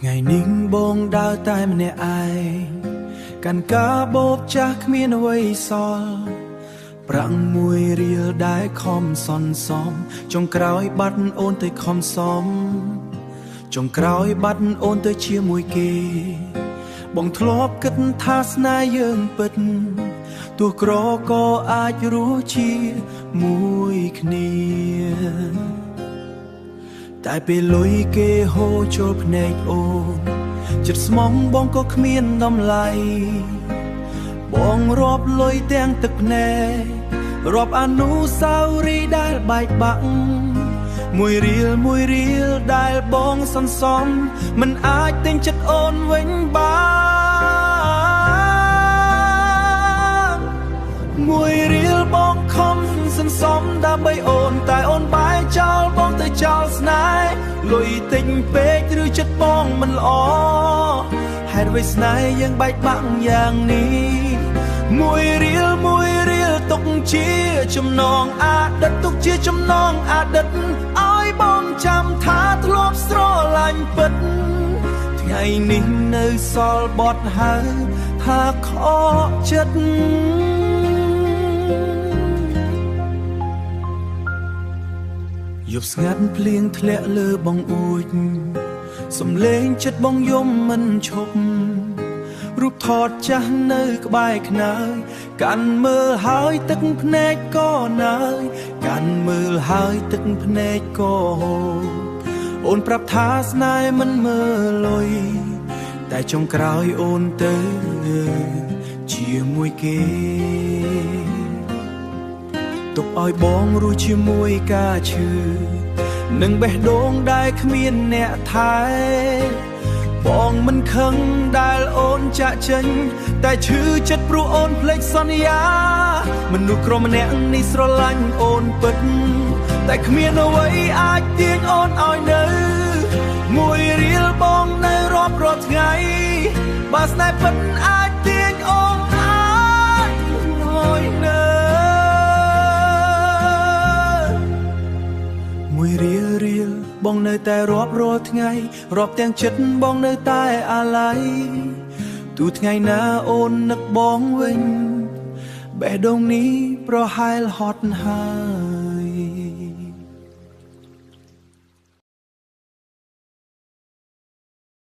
ថ្ងៃនេះបងដើរតែម្នាក់ឯងកាន់ការបោកចាស់គ្មានអ្វីសល់ប្រាក់មួយរៀលដែលខំសន្សំចុងក្រោយបាត់អូនទៅខំសំចុងក្រោយបាត់អូនទៅជាមួយគេបងធ្លាប់គិតថាស្នេហ៍យើងពិតទោះក្រក៏អាចរស់ជាមួយគ្នាតែពេលលុយគេហូរចូលភ្នែកអូនចិត្តស្មងបងក៏គ្មានតម្លៃបងរាប់លុយទាំងទឹកភ្នែករាប់អនុស្សាវរីយ៍ដែលបែកបាក់មួយរៀលដែលបងសន្សំមិនអាចទិញចិត្តអូនវិញបានមួយរៀលបងខំសន្សំដើម្បីអូនតែអូនបែកចោលបងទៅចោលស្នេហ៍លុយទិញពេកឬចិត្តបងមិនល្អហេតុអ្វីស្នេហ៍យើងបែកបាក់យ៉ាងនេះមួយរៀលទុកជាចំណងអតីតទុកជាចំណងអតីតឲ្យបងចាំថាធ្លាប់ស្រឡាញ់ពិតថ្ងៃនេះនៅសល់បត់ហើយថាខកចិត្តយប់ស្ងាត់ភ្លៀងធ្លាក់លើបងអួចសំឡេងចិត្តបងយំមិនឈប់រូបថតចាស់នៅក្បែរខ្នើយកាន់មើលហើយទឹកភ្នែកក៏ណើយកាន់មើលហើយទឹកភ្នែកក៏ហូរអូនប្រាប់ថាស្នេហ៍មិនមើលលុយតែចុងក្រោយអូនទៅជាមួយគេទុកឲ្យបងរស់ជាមួយការឈឺនឹងបេះដូងដែលគ្មានអ្នកថែបងមិនខឹងដែលអូនចាក់ចេញតែឈឺចិត្តព្រោះអូនភ្លេចសន្យាមនុស្សក្រម្នាក់នេះស្រឡាញ់អូនពិតតែគ្មានអ្វីអាចទាញអូនឲ្យនៅមួយរៀលបងនៅរាប់រាល់ថ្ងៃបើស្នេហ៍ពិតអាចទាញអូនអាចឲ្យនៅមួយរៀលបងនៅតែរាប់រាល់ថ្ងៃរាប់ទាំងចិត្តបងនៅតែអាឡ័យទូថ្ងៃណាអូននឹកបងវិញបេះដូងនេះប្រហែលហត់ហើយ